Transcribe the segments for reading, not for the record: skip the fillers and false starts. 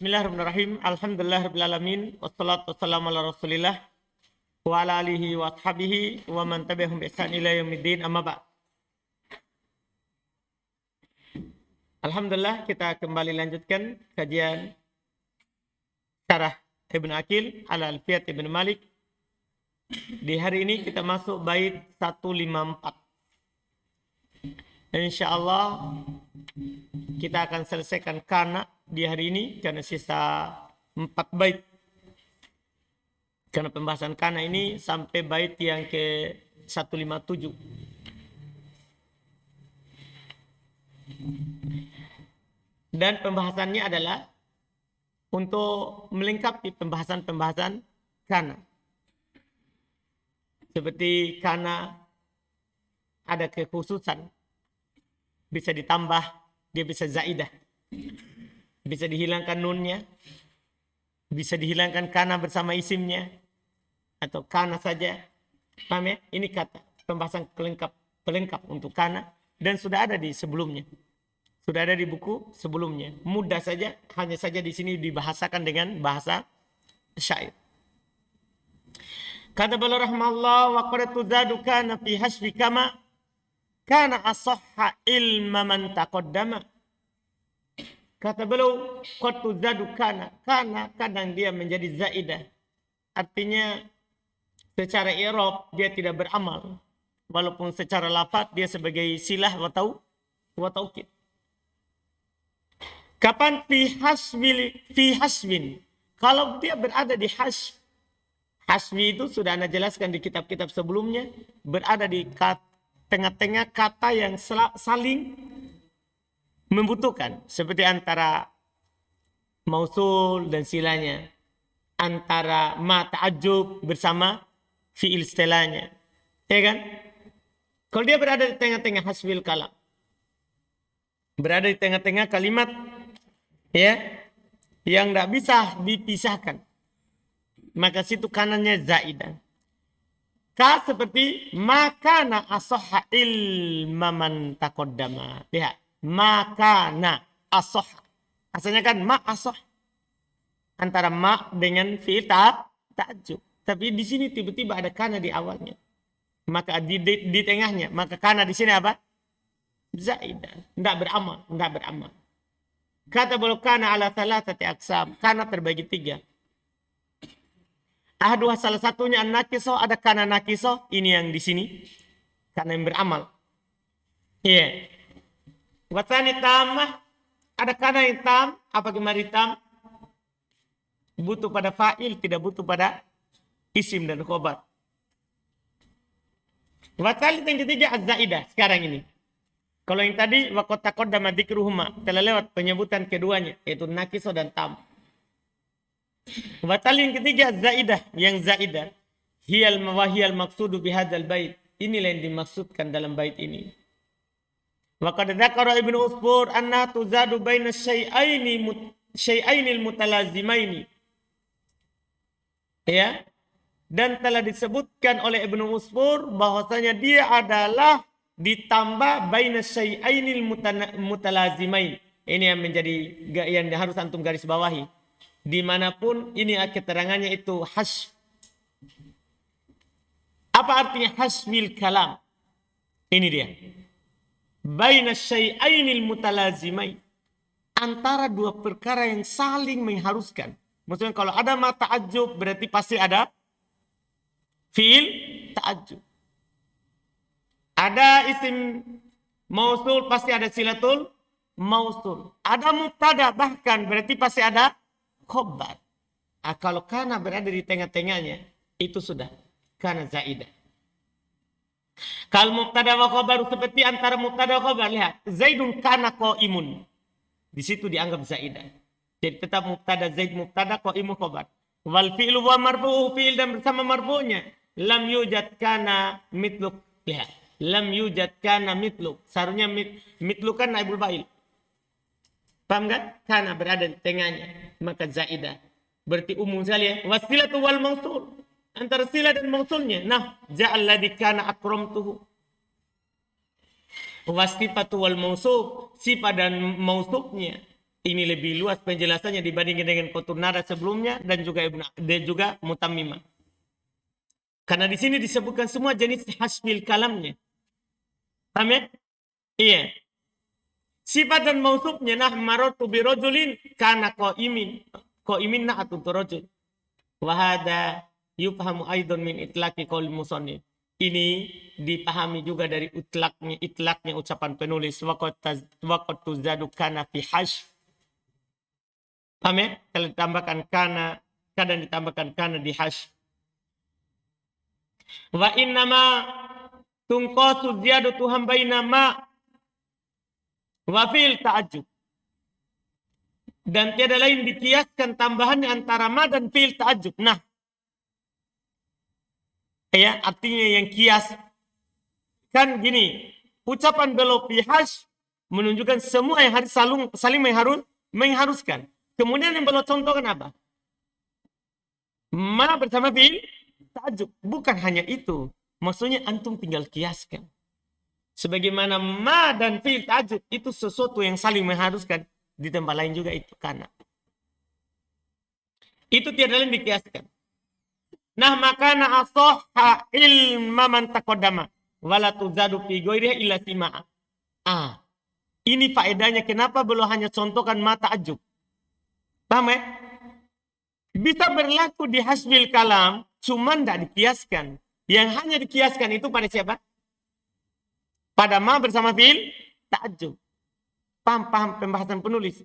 Bismillahirrahmanirrahim. Alhamdulillahirabbil alamin. Wassalatu wassalamu ala Rasulillah wa ala alihi wa ashabihi wa man tabi'ahum bi ihsan ila yaumiddin. Amma ba'd. Alhamdulillah kita kembali lanjutkan kajian Syarah Ibnu Aqil ala Alfiyat Ibnu Malik. Di hari ini kita masuk bait 154. Insyaallah kita akan selesaikan kana di hari ini karena sisa 4 bait. Karena pembahasan kana ini sampai bait yang ke 157. Dan pembahasannya adalah untuk melengkapi pembahasan-pembahasan kana. Seperti kana ada kekhususan, bisa ditambah, dia bisa zaidah. Bisa dihilangkan nunnya, bisa dihilangkan kana bersama isimnya, atau kana saja. Paham ya? Ini kata pembahasan pelengkap untuk kana, dan sudah ada di sebelumnya. Sudah ada di buku sebelumnya. Mudah saja, hanya saja di sini dibahasakan dengan bahasa syair. Kata beliau rahimahullah, wa qad tuzadu kana fi hasbi kama kana asahha ilma man taqaddama. Kata beliau, qad tuzadu kana kadang dia menjadi zaidah. Artinya secara i'rab dia tidak beramal, walaupun secara lafaz dia sebagai silah wa taukid. Kapan fi hasbin? Kalau dia berada di hasb. Hasbi itu sudah Anda jelaskan di kitab-kitab sebelumnya, berada di tengah-tengah kata yang saling membutuhkan, seperti antara mausul dan silanya, antara ma ta'ajjub bersama fi'il setelahnya, ya kan? Kalau dia berada di tengah-tengah hasbil kalam, berada di tengah-tengah kalimat, ya, yang tidak bisa dipisahkan, maka situ kanannya zaidah. Ka seperti makana asahha ilmaman taqaddama. Lihat, makana asahha. Asalnya kan ma asah. Antara ma dengan fi'il ta'ajjub. Tapi di sini tiba-tiba ada kana di awalnya. Maka di tengahnya, maka kana di sini apa? Zaidah. Tidak beramal. Kata beliau kana ala thalathati aqsam. Kana terbagi 3. Salah satunya an-naqisoh, ada kana naqisoh, ini yang di sini, kana yang beramal. Iya. Wasani tamah, ada kana yang tam, apa kemari tam? Butuh pada fa'il, tidak butuh pada isim dan khobar. Wasali yang ketiga az-zaidah, sekarang ini. Kalau yang tadi waqad taqaddama dzikruhuma, telah lewat penyebutan keduanya, yaitu naqisoh dan tam. Batal yang ketiga zaidah, yang zaidah hiyal mawahiyal maksudu bihadzal bait. Inilah yang dimaksudkan dalam bait ini. Wa qad dzakara Ibnu Usfur anna tuzadu baina syai'ainil mutalazimaini. Ya. Dan telah disebutkan oleh Ibnu Usfur bahwasanya dia adalah ditambah baina syai'ainil mutalazimain. Ini yang menjadi yang harus antum garis bawahi. Dimanapun ini keterangannya itu hasb. Apa artinya hasbil kalam? Ini dia. Baina syai'ainil mutalazimain. Antara dua perkara yang saling mengharuskan. Maksudnya kalau ada ma ta'ajjub berarti pasti ada fi'il ta'ajjub. Ada isim mausul pasti ada silatul mausul. Ada mubtada bahkan berarti pasti ada khobar. Kalau kana berada di tengah-tengahnya, itu sudah kana zaidah. Kalau mubtada wa khobar seperti antara mubtada wa khobar, lihat, Zaidun kana qaimun. Di situ dianggap zaidah. Jadi tetap mubtada Zaid mubtada qaimun khobar. Wal fi'lu wa marfu'u, fi'il dan bersama marfu'nya. Lam yujad kana mitluk. Lihat, lam yujad kana mitluk. Seharusnya mitluk kan naibul fa'il. Paham kan? Karena berada di tengahnya, maka zaidah. Berarti umum sekali ya. Wasilatu wal mausul. Antara sila dan mausulnya. Nah, ja'alladzi kana akramtuhu. Wasifatu wal mausuf, sifat dan mausufnya. Ini lebih luas penjelasannya dibandingkan dengan kotur nada sebelumnya dan juga mutammimah. Karena di sini disebutkan semua jenis hasbil kalamnya. Paham ya? Iya. Sifat dan mausufnya nah marotu birojulin karena qaimin nah atau rojul. Wahada yufhamu aidon min itlaqi qaul musannif. Ini dipahami juga dari itlaknya ucapan penulis waqad tuzadu kana fi hash. Paham ya? Kalau ditambahkan kana, kadang ditambahkan kana di hash. Wa innama tungqasu ziyadatu hambaina ma wa fil ta'ajjub. Dan tiada lain dikiaskan tambahannya antara ma dan fil ta'ajjub. Nah, ya artinya yang kias kan gini, ucapan belo fi hash menunjukkan semua yang harus saling mengharuskan. Kemudian yang belo contohkan apa? Ma bersama fil ta'ajjub. Bukan hanya itu. Maksudnya antum tinggal kiaskan. Sebagaimana ma dan fil ta'ajjub itu sesuatu yang saling mengharuskan. Di tempat lain juga itu kana. Itu tiada lain dikiaskan. Nah makana asoha ilma man taqaddama wala tuzadu fi ghairihi illa sima'a. Ini faedahnya kenapa belum hanya contohkan ma ta'ajjub. Paham ya? Bisa berlaku di hasbil kalam, cuman tidak dikiaskan. Yang hanya dikiaskan itu pada siapa? Pada ma bersama fil ta'ajjub. Paham pembahasan penulis?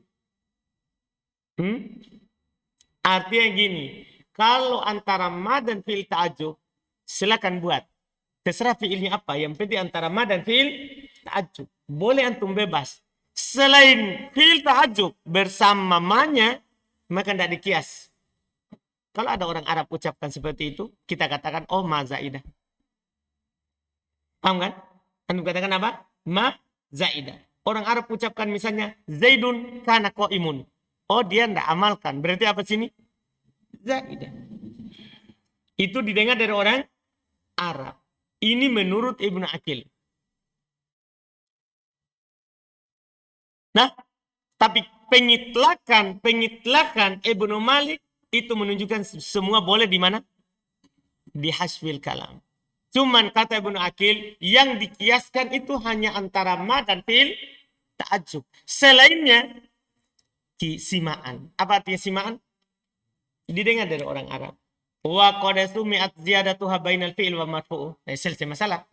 Artinya gini, kalau antara ma dan fil ta'ajjub, silakan buat. Terserah fiilnya apa, yang penting antara ma dan fil ta'ajjub. Boleh antum bebas. Selain fil ta'ajjub bersama ma-nya, maka tidak dikias. Kalau ada orang Arab ucapkan seperti itu, kita katakan, oh ma zaidah. Paham kan? Antum katakan apa? Ma zaidah. Orang Arab ucapkan misalnya, Zaidun kana qaimun. Oh dia tidak amalkan. Berarti apa sini? Zaidah. Itu didengar dari orang Arab. Ini menurut Ibnu Aqil. Nah, tapi pengitlakan Ibnu Malik itu menunjukkan semua boleh di mana? Di hasbil kalam. Cuman kata Ibnu Aqil yang dikiaskan itu hanya antara ma dan fil ta'ajjub. Selainnya simaan. Apa artinya simaan? Didengar dari orang Arab. Wa qad sumi'at ziyadatuha bainal fi'il wa marfu'u. Nah, selesai masalah.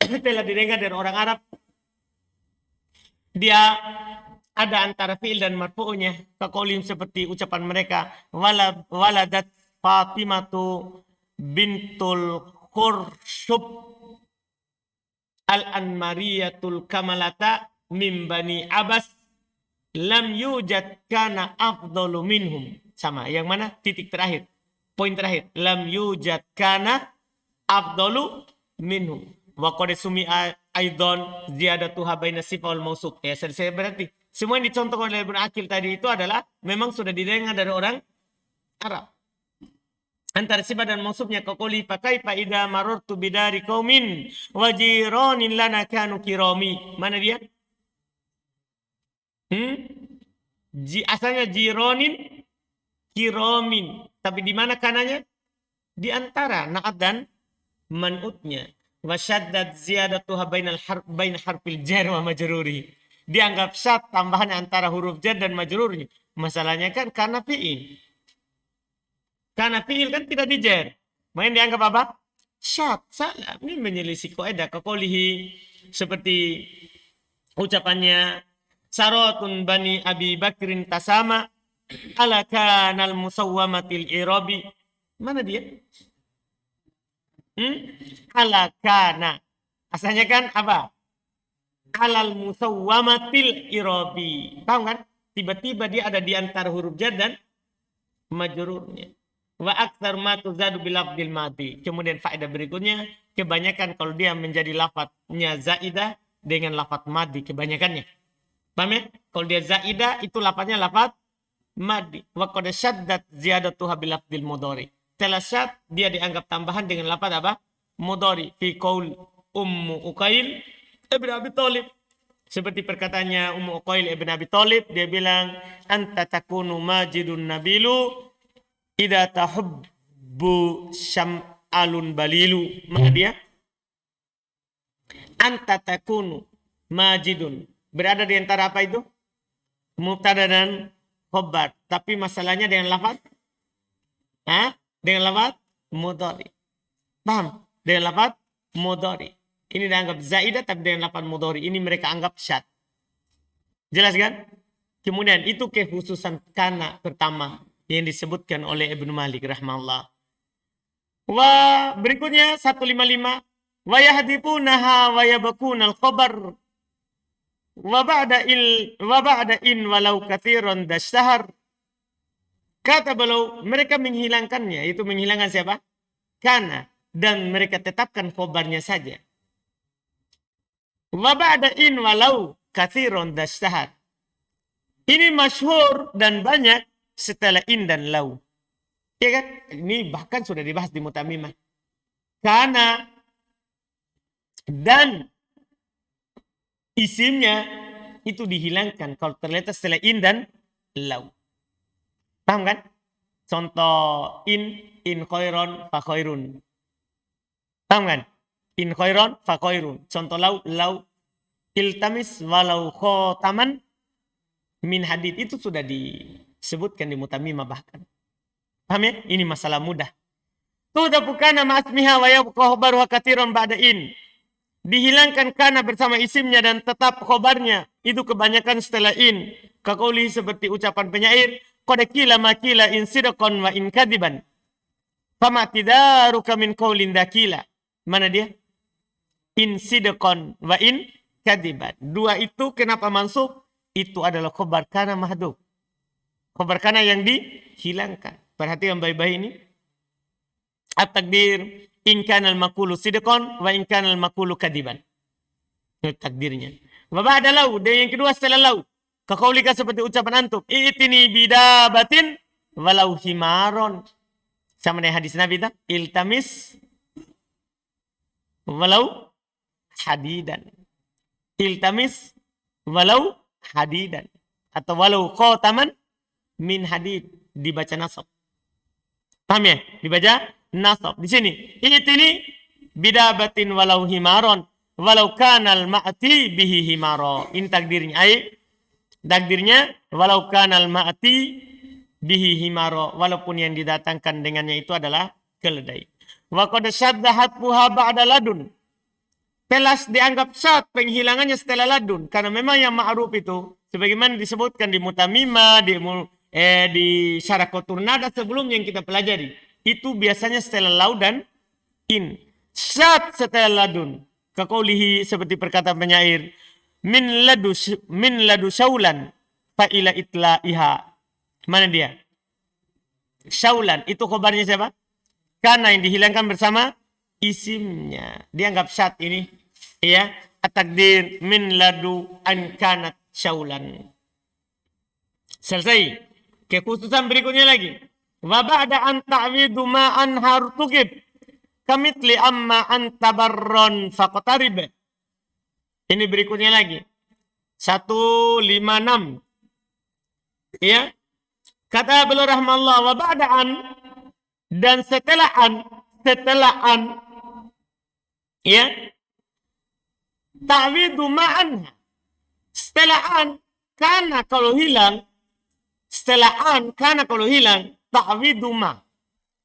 Telah didengar dari orang Arab. Dia ada antara fi'il dan marfu'nya. Kaqaulim seperti ucapan mereka, waladat Fatimatu bintul Khurshub al-Anmariyatul Kamalata min Bani Abbas lam yujad kana afdalu minhum. Sama, yang mana? Titik terakhir. Poin terakhir. Lam yujad kana afdalu minhum. Wa qad sumi'a aidan ziyadatuha baina sifat wal mausuf. Ya, selesai berarti. Semua yang dicontohkan oleh Ibnu Aqil tadi itu adalah memang sudah didengar dari orang Arab. Antara sifat dan mausufnya kaquli fa kaifa idza marartu bidari qaumin wa jiranin lana kanu kirami. Mana dia? Asalnya jironin kiramin. Tapi di mana kananya? Di antara na'at dan man'utnya. Wa syaddat ziyadatuha bain harfil jar wa majruri. Dianggap syad tambahan antara huruf jar dan majrurnya. Masalahnya kan karena fi'il. Karena fi'il kan tidak dijar. Main dianggap apa? Syad. Salah. Ini menyelisih kaidah kaqaulihi seperti ucapannya Saratun bani Abi Bakrin tasama ala kanal musawwamatil irabi. Mana dia? Ala kana. Asalnya kan apa? Alal musawwamatil irabi. Paham kan? Tiba-tiba dia ada di antara huruf jar dan majrurnya. Wa aktsar ma tuzadu bil lafdil madi. Kemudian faedah berikutnya, kebanyakan kalau dia menjadi lafadznya zaidah dengan lafadz madi kebanyakannya. Paham ya? Kalau dia zaidah itu lafadznya lafadz madi. Wa qad syaddat ziyadatuha bil lafdil mudhari. Telah syad dia dianggap tambahan dengan lafadz apa? Mudhari fi qaul Ummu Uqail Ibn Abi Thalib. Seperti perkataannya Ummu Uqail ibn Abi Thalib, dia bilang, anta takunu majidun nabilu idza tahubbu syam'alun balilu. Maka dia anta takunu majidun. Berada di antara apa itu? Mubtada dan khobar. Tapi masalahnya dengan lafaz dengan lafaz mudhari. Paham? Dengan lafaz mudhari. Ini dianggap zaidah tapi dengan lafaz mudhari. Ini mereka anggap syad. Jelas kan? Kemudian itu kekhususan kana pertama yang disebutkan oleh Ibnu Malik rahimahullah. Berikutnya 155. Wa yahdifunaha wa yabkunal khabar. Wa ba'da in walau katsiran dashtahar. Kata beliau, mereka menghilangkannya. Itu menghilangkan siapa? Kana. Dan mereka tetapkan khobarnya saja. Wa ba'da in walau katsiran dashtahar. Ini masyhur dan banyak setelah in dan lau. Ya kan? Ini bahkan sudah dibahas di Mutamimah. Kana dan isimnya itu dihilangkan kalau terletak setelah in dan lau. Paham kan? Contoh in khairon fa khairun. Paham kan? In khairon fa khairun. Contoh lau iltamis walau khotaman min hadid. Itu sudah disebutkan di Mutamimah bahkan. Paham ya? Ini masalah mudah. Tudhafu kana ma'asmiha wa yabqa khabaruha katsiran ba'da in. Dihilangkan kana bersama isimnya dan tetap khobarnya. Itu kebanyakan setelah in. Kaqauli seperti ucapan penyair. Qad qila ma qila in sidqan wa in kadiban. Fama tidaruka min qaulin dakila. Mana dia? In sidqan wa in kadiban. Dua itu kenapa mansub? Itu adalah khobar kana mahdhuf. Khobar kana yang dihilangkan. Perhatikan baik-baik ini. At-takdir in kana al-maqulu sidqan wa in kana al-maqulu kadiban. Itu takdirnya. Wa ba'da lau, dan yang kedua setelah lau. Kaqaulika seperti ucapan antum, i'tini bidabatin walau himaron. Sama dengan hadis Nabi itu, iltamis walau hadidan. Iltamis walau hadidan. Atau walau khotaman min hadid. Dibaca nasab. Paham ya? Dibaca nasab. Di sini, i'tini bidabatin walau himaron. Walau kanal ma'ati bihi himaro. Ini takdirnya. Takdirnya walau kanal ma'ati bihi himaro, walaupun yang didatangkan dengannya itu adalah keledai. Wa qad syaddahat buha ba'da ladun. Telas dianggap syad penghilangannya setelah ladun karena memang yang ma'ruf itu sebagaimana disebutkan di Mutamimah di Syarah Quturnada sebelumnya yang kita pelajari, itu biasanya setelah lau dan in. Syad setelah ladun. Kaqaulihi seperti perkataan penyair, min ladu syaulan fa ila itlaiha. Mana dia? Syaulan itu khabarnya siapa? Karena yang dihilangkan bersama isimnya. Dianggap syad ini. Ya, at-takdir min ladu an kanat syaulan. Selesai. Kekhususan berikutnya lagi. Wa ba'da an ta'widu ma an hartukib kamitli amma an tabarron faqtarib. Ini berikutnya lagi. 156. Ya. Kata beliau rahmallah, wa ba'da'an, dan setelah an, ya. Ta'widu ma'anha. Setelah an, karena kalau hilang, ta'widu ma.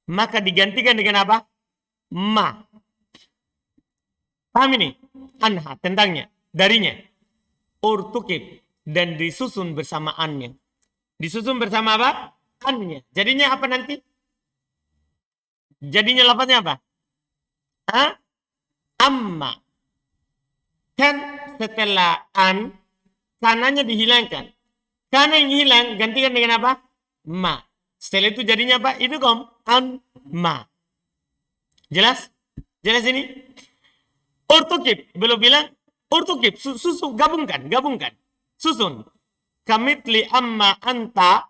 Maka digantikan dengan apa? Ma. Paham ini? Anha, tentangnya, darinya. Urtukib, dan disusun bersama annya. Disusun bersama apa? Annya. Jadinya apa nanti? Jadinya lafaznya apa? Amma. Kan setelah an, kananya dihilangkan. Kana yang hilang, gantikan dengan apa? Ma. Setelah itu jadinya apa? Itu an, ma. Jelas? Jelas ini? Urtukib, belum bilang urtukib, susun, gabungkan, susun. Kamitli amma anta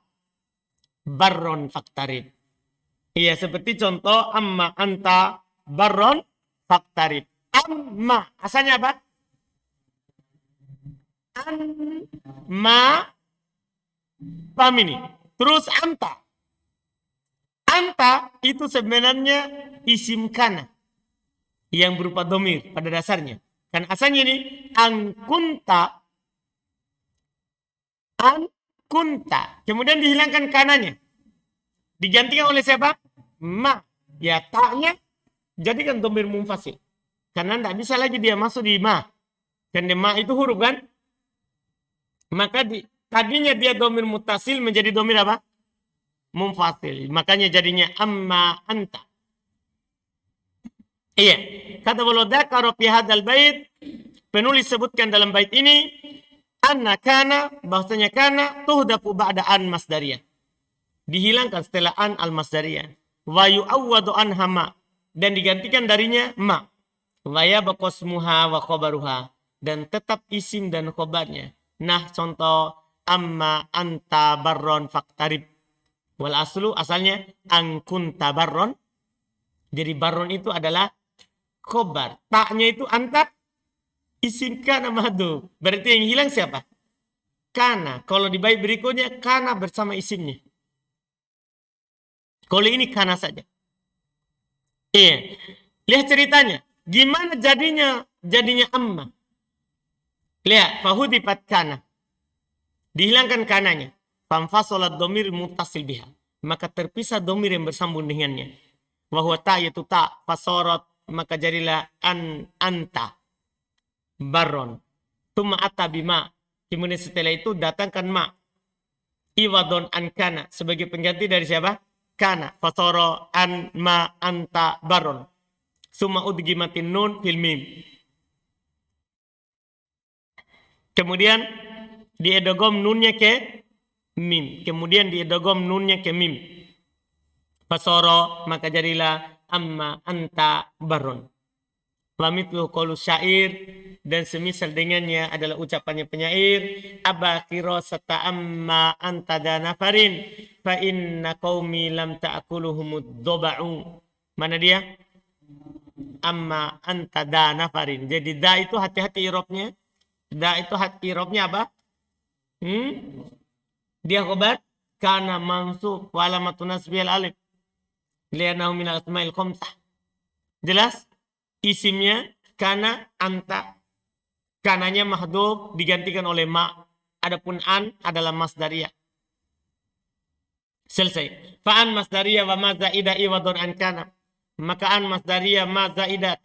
barron faktarib. Iya, seperti contoh amma anta barron faktarib. Amma, asalnya apa? an, ma, paham ini? Terus anta. Anta itu sebenarnya isim kana yang berupa domir pada dasarnya. Kan asalnya ini angkunta, angkunta. Kemudian dihilangkan kananya. Digantikan oleh siapa? Ma. Ya taknya jadikan domir munfasil. Karena tidak bisa lagi dia masuk di ma. Karena ma itu huruf kan? Maka tadinya dia domir mutasil menjadi domir apa? Munfasil. Makanya jadinya amma anta. Iya. Kata beliau dzakara fi hadzal bait, penulis sebutkan dalam bait ini anna kana, bahwasanya kana tuhdafu ba'da an masdariyah. Dihilangkan setelah an al masdariyah. Wa yu'awwadu anha ma, dan digantikan darinya ma. Wa yabqa ismuha wa khabaruha, dan tetap isim dan khobarnya. Nah, contoh amma anta barron faktarib. Wal aslu asalnya angkunta barron. Jadi barron itu adalah khobar. Taknya itu anta, isim kana mahdhuf. Berarti yang hilang siapa? Kana. Kalau di bait berikutnya kana bersama isimnya. Kalau ini kana saja. Iya. Lihat ceritanya. Gimana jadinya amma. Lihat. Fahudifat kana. Dihilangkan kananya. Famfasolat domir mutasil biha. Maka terpisah domir yang bersambung dengannya. Wahwa ta yaitu ta. Fasorot. Maka jadilah anta. Baron. Tuma ata bima. Kemudian setelah itu datangkan ma. Iwadon an kana. Sebagai pengganti dari siapa? Kana. Fasoro an ma anta baron. Suma udgimatin nun fil mim. Kemudian diedogom nunnya ke mim. Kemudian diedogom nunnya ke mim. Fasoro maka jadilah amma anta baron. Wamitlu qaulu syair, dan semisal dengannya adalah ucapannya penyair, abakiro sata amma anta danafarin fa inna qaumi lam ta'kuluhumud doba'u. Mana dia? Amma anta danafarin. Jadi da itu hati-hati irobnya. Da itu hati irobnya apa? Dia khobar kana mansub wa alamatun nasbihil alif li'annahu min al-asma'il khamsah. Jelas? Isimnya kana anta. Kananya mahdhuf digantikan oleh ma. Adapun an adalah masdariyah. Selesai. Fa'an masdariyah wa ma zaidah iwadun an kana. Maka an masdariyah ma zaidah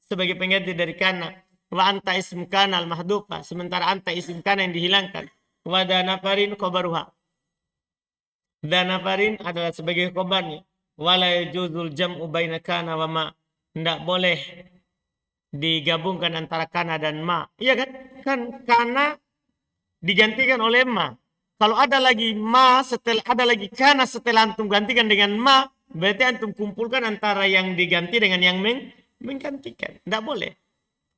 sebagai pengganti dari kana. Wa anta ism kana al mahdhufa. Sementara anta isim kana yang dihilangkan. Wa danafarin khobaruha. Danafarin adalah sebagai khobarnya. Wala yajuzul jam'u baina kana wa ma. Tidak boleh digabungkan antara kana dan ma. Iya kan? Kan kana digantikan oleh ma. Kalau ada lagi ma setelah ada lagi kana setelah antum gantikan dengan ma, berarti antum kumpulkan antara yang diganti dengan yang menggantikan. Tidak boleh.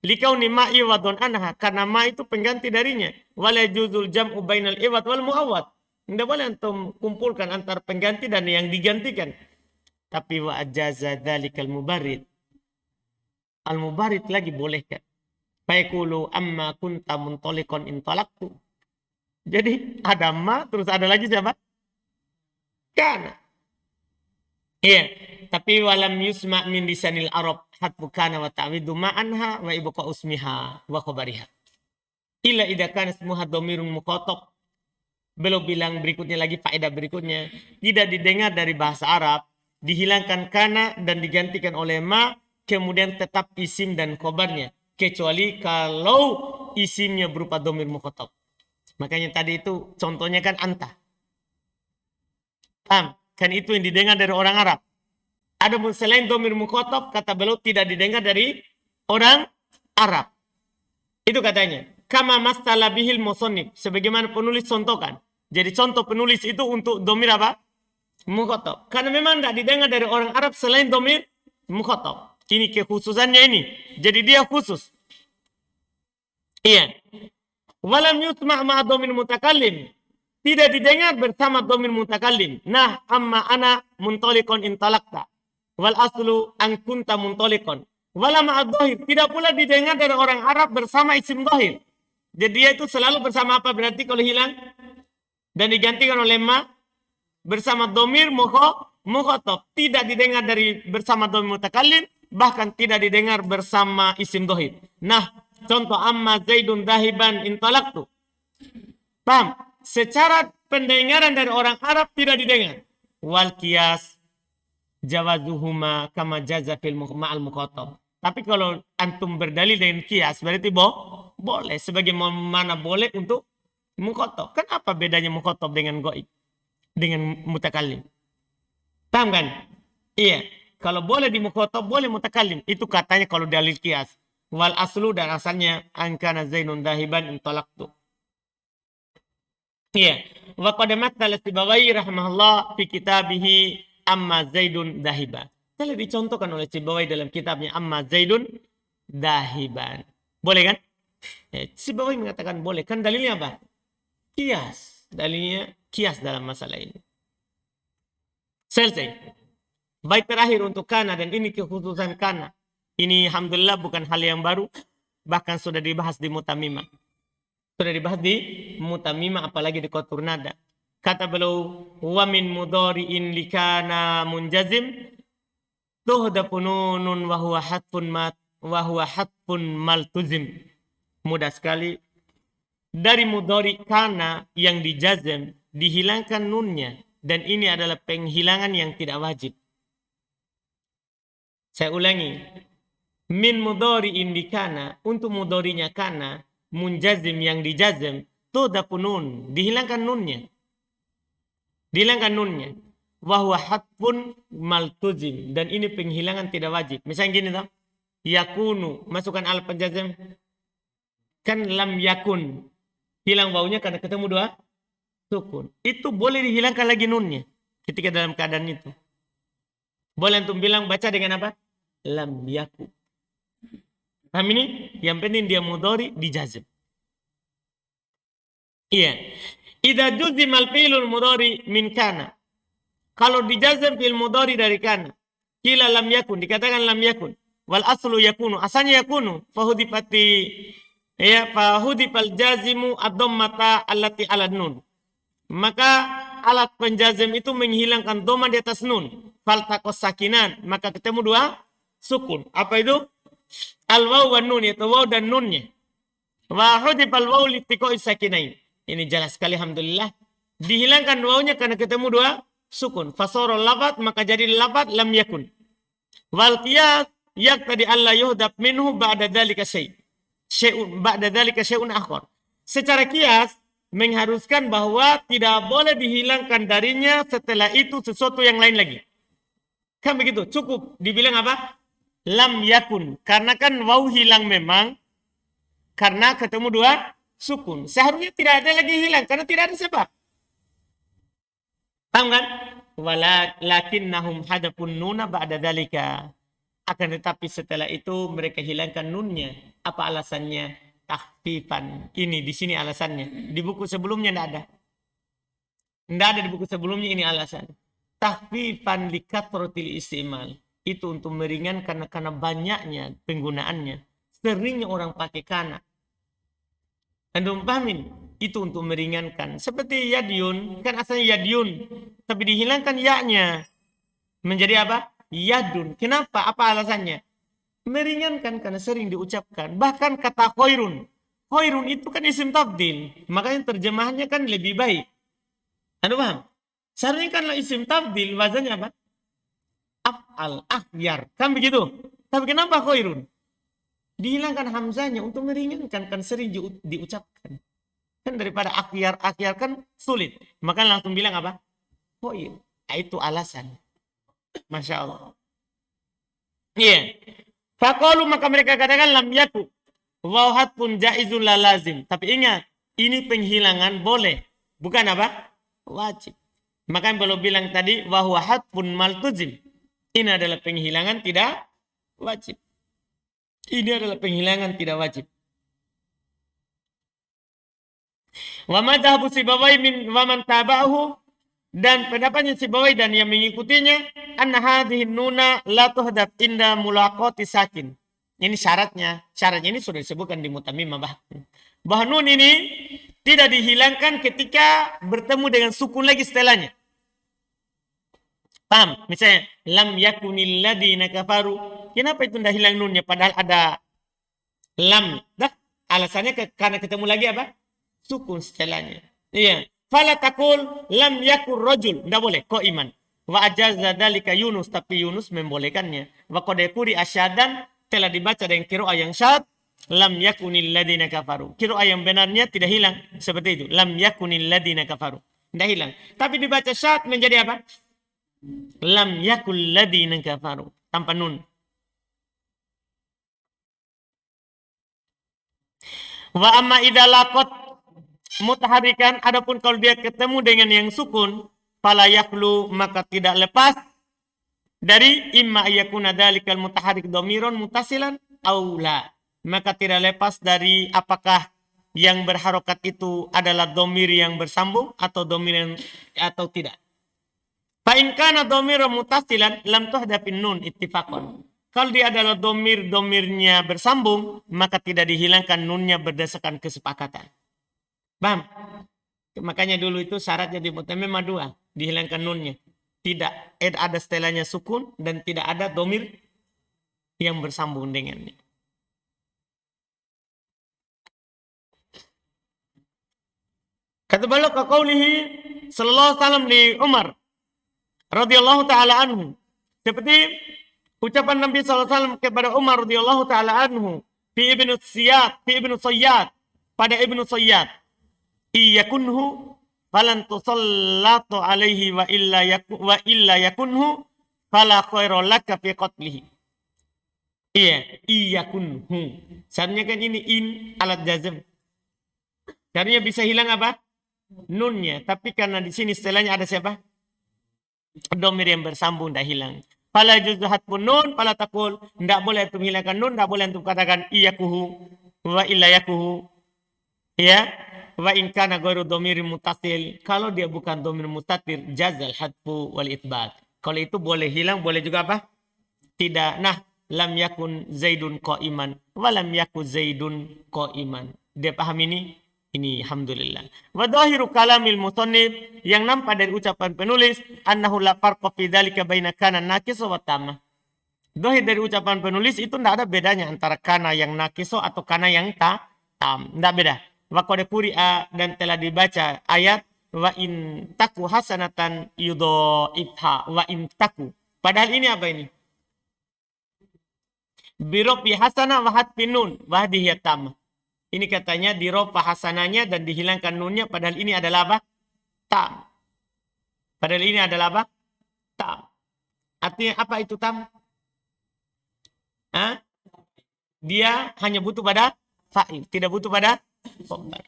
Likauni ma iwadun anha, karena ma itu pengganti darinya. Wala juzul jam'u bainal iwad wal muawwad. Tidak boleh antum kumpulkan antara pengganti dan yang digantikan. Tapi wa ajaza dzalikal mubarrid. Al-mubarid lagi bolehkan. Fayaqulu amma kunta muntaliqan intalaqtu. Jadi ada ma terus ada lagi siapa? Kana. Iya, tapi walam yusma min lisanil arab hatfu kana wa ta'widu ma anha wa ibqa usmiha wa khabariha. Illa idza kana ismuha dhamirun muqatab. Belum bilang berikutnya lagi faedah berikutnya. Tidak didengar dari bahasa Arab, dihilangkan kana dan digantikan oleh ma. Kemudian tetap isim dan khobarnya. Kecuali kalau isimnya berupa domir mukhatab. Makanya tadi itu contohnya kan anta. Paham? Kan itu yang didengar dari orang Arab. Adapun selain domir mukhatab, kata beliau tidak didengar dari orang Arab. Itu katanya. Kama mastala bihil musannif. Sebagaimana penulis contohkan. Jadi contoh penulis itu untuk domir apa? Mukhatab. Karena memang tidak didengar dari orang Arab selain domir mukhatab. Ini kekhususannya ini. Jadi dia khusus. Iya. Walam yusma' ma'a dhamir mutakallim. Tidak didengar bersama dhamir mutakallim. Nah, amma ana muntaliqun intalaqta. Wal aslu an kunta muntaliqun. Wala ma'a dhahir. Tidak pula didengar dari orang Arab bersama isim dhahir. Jadi dia itu selalu bersama apa berarti kalau hilang? Dan digantikan oleh ma bersama domir mukhotob. Tidak didengar dari bersama domir mutakallim, bahkan tidak didengar bersama isim dohir. Nah, contoh amma zaidun dahiban intalaktu. Paham? Secara pendengaran dari orang Arab tidak didengar. Wal qiyas jawazuhuma kama jaza fil ma'al mukhatab. Tapi kalau antum berdalil dengan qiyas berarti boleh sebagaimana boleh untuk mukhatab. Kenapa bedanya mukhatab dengan ghaib? Dengan mutakallim. Paham kan? Iya. Kalau boleh di mukhatab, boleh mutakallim. Itu katanya kalau dalil qiyas. Wal aslu dan asalnya angkana zainun dahiban intalaqtu. Iya. Wa qad matsala Sibawayhi rahimahullah fi kitabihi Amma Zaidun Dahiba. Telah dicontohkan oleh Sibawayhi dalam kitabnya Amma Zaidun Dahiban. Boleh kan? Sibawayhi mengatakan boleh. Kan dalilnya apa? Kias. Dalilnya kias dalam masalah ini. Selesai. Baik terakhir untuk kana, dan ini kekhususan kana. Ini alhamdulillah bukan hal yang baru. Bahkan sudah dibahas di Mutamimah. Sudah dibahas di Mutamimah apalagi di Qatur Nada. Kata beliau, wa min mudhari'in likana munjazim tuhdafu nunun wa huwa hatfun maltuzim. Mudah sekali. Dari mudhari kana yang dijazm dihilangkan nunnya, dan ini adalah penghilangan yang tidak wajib. Saya ulangi. Min mudhari'in likana, untuk mudhari'nya kana munjazim yang dijazm tuhdafu nun, dihilangkan nunnya. Dihilangkan nunnya. Wahuwa hatfun maltuzim. Dan ini penghilangan tidak wajib. Misalnya gini tau. Yakunu. Masukkan al penjazam. Kan lam yakun. Hilang wawunya karena ketemu dua sukun. Itu boleh dihilangkan lagi nunnya. Ketika dalam keadaan itu. Boleh antum bilang baca dengan apa? Lam yakun. Paham ini? Yang penting dia mudhari dijazm. Iya. Idza juzimal fi'lul mudhari min kana. Kalau dijazm fi'il mudhari dari kana. Kila lam yakun, dikatakan lam yakun. Wal aslu yakunu, asalnya yakunu. Fahudipal jazimu ad-dhammata allati 'ala nun. Maka alat penjazm itu menghilangkan dhamma di atas nun. Faltaqas sakinan, maka ketemu dua sukun. Apa itu? Al waw wan nun, yaitu waw dan nunnya. Wa hudipal waw litiqa'i sakinain. Ini jelas sekali alhamdulillah. Dihilangkan wawnya karena ketemu dua sukun. Fasara lafat, maka jadi lafat lam yakun. Wal qiyas yaqtadi alla yuhdab minhu ba'da dzalika syai'un akhar. Secara kias mengharuskan bahwa tidak boleh dihilangkan darinya setelah itu sesuatu yang lain lagi. Kan begitu, cukup dibilang apa? Lam yakun. Karena kan waw hilang memang karena ketemu dua sukun. Seharusnya tidak ada lagi hilang karena tidak ada sebab. Paham kan? Walakinnahum hadapun nuna ba'da dzalika. Akan tetapi setelah itu mereka hilangkan nunnya. Apa alasannya? Takhfifan. Ini di sini alasannya. Di buku sebelumnya tidak ada. Tidak ada di buku sebelumnya, ini alasan. Takhfifan likathratil istimal. Itu untuk meringankan karena banyaknya penggunaannya. Seringnya orang pakai kana. Antum pahamin? Itu untuk meringankan. Seperti yadyun. Kan asalnya yadyun. Tapi dihilangkan ya-nya. Menjadi apa? Yadun. Kenapa? Apa alasannya? Meringankan karena sering diucapkan. Bahkan kata khairun. Khairun itu kan isim tabdil. Makanya terjemahannya kan lebih baik. Anda paham? Seharusnya kan isim tabdil. Wazannya apa? Af'al. Akhyar. Kan begitu? Tapi kenapa khairun? Dihilangkan hamzanya untuk meringankan, kan sering diucapkan. Kan daripada akhyar kan sulit. Maka langsung bilang apa? Khair. Nah, itu alasan. Masya Allah. Iya. Faqalu, maka mereka katakan lam yaku. Wawhat pun jaizun la lazim. Tapi ingat, ini penghilangan boleh. Bukan apa? Wajib. Maka yang belum bilang tadi, wawhat pun maltuzim. Ini adalah penghilangan tidak wajib. Ini adalah penghilangan tidak wajib. Wa madhabu Sibawayhi min wa man tabahu, dan pendapatnya Sibawayhi dan yang mengikutinya, anna hadhihi nuna la tuhdab inda mulaqati sakin. Ini syaratnya. Syaratnya ini sudah disebutkan di Mutamimah bahkan. Bahwa nun ini tidak dihilangkan ketika bertemu dengan sukun lagi setelahnya. Paham? Misalnya, lam yakunil ladina kafaru. Kenapa itu tidak hilang nunnya? Padahal ada lam. Dah, alasannya karena ketemu lagi apa? Sukun setelahnya. Iya. Fala takul lam yakun rajul. Tidak boleh. Ko iman. Wa ajaza dalika Yunus. Tapi Yunus membolehkannya. Wa kodekuri asyadan. Telah dibaca dengan kiro'ah yang syad. Lam yakunil ladina kafaru. Kiro'ah yang benarnya tidak hilang. Seperti itu. Lam yakunil ladina kafaru. Tidak hilang. Tapi dibaca syad menjadi apa? Lam yakul ladina kafaru. Tanpa nun. Wa amma idza laqat mutaharikan, adapun kalau dia ketemu dengan yang sukun, fala yaklu, maka tidak lepas dari imma yakuna dalikal mutaharik dhamiron mutasilan aw la. Maka tidak lepas dari apakah yang berharokat itu adalah dhamir yang bersambung atau dhamir yang atau tidak. Fa in kana dhamiron mutasilan lam tuhdafin nun ittifaqan. Kalau dia adalah domirnya bersambung, maka tidak dihilangkan nunnya berdasarkan kesepakatan. Paham? Makanya dulu itu syaratnya di mutamim dua, dihilangkan nunnya. Tidak ada setelahnya sukun dan tidak ada domir yang bersambung dengannya. Kata beliau ke qaulihi sallallahu alaihi wasallam li Umar radhiyallahu taala anhu. Seperti ucapan Nabi SAW kepada Umar radhiyallahu taala anhu fi Ibnu Sayyad pada Ibnu Sayyad, iyakunhu falan tusallatu alaihi wa illa yakunhu fala khaira laka fi qatlihi. Iyakunhu. Seharusnya kan ini in alat jazm. Seharusnya bisa hilang apa? Nunnya, tapi karena di sini setelahnya ada siapa? Domir yang bersambung tidak hilang. Fala juzuhat pun nun, fala takul. Tidak boleh untuk menghilangkan nun, tidak boleh untuk katakan iyakuhu wa illa yakuhu. Ya, wa in kana ghairu dhamir mutasil. Kalau dia bukan dhamir mutasil, jazal hadfu wal itsbat. Kalau itu boleh hilang, boleh juga apa? Tidak. Nah, lam yakun zaidun qa'iman wa lam yakun zaidun qa'iman. Dia paham ini? Ini alhamdulillah. Wa dhahiru kalamil musannif, yang nampak dari ucapan penulis, annahu la farqa fi dzalika baina kana naqis wa tamah. Dhahir dari ucapan penulis itu tidak ada bedanya antara kana yang naqiso atau kana yang tam. Tidak beda. Wa qad quri'a, dan telah dibaca ayat wa in taku hasanatan yudha'ifha wa in taku. Padahal ini apa ini? Birofi hasanah wa hatfin nun wa hadhihi tamah. Ini katanya dirofa hasananya dan dihilangkan nunnya, padahal ini adalah apa? Tam. Padahal ini adalah apa? Tam. Artinya apa itu tam? Dia hanya butuh pada fa'il, tidak butuh pada khobar.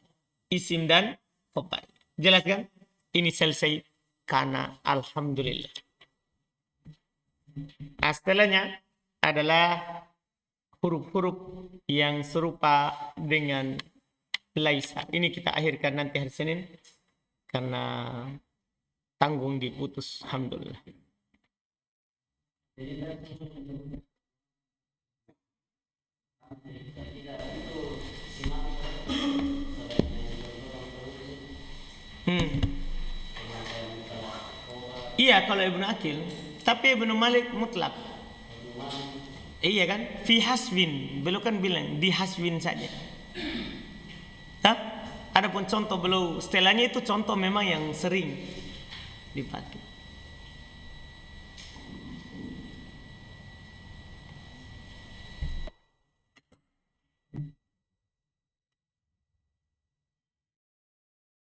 Isim dan khobar. Jelas kan? Ini selesai karena alhamdulillah. Nah, setelahnya adalah huruf-huruf yang serupa dengan laisa. Ini kita akhirkan nanti hari Senin karena tanggung diputus. Alhamdulillah. Iya kalau Ibnu Akil, tapi Ibnu Malik mutlak. Iya kan? Fi hasbin, beliau kan bilang di hasbin saja. Adapun contoh beliau setelahnya itu contoh memang yang sering dipakai.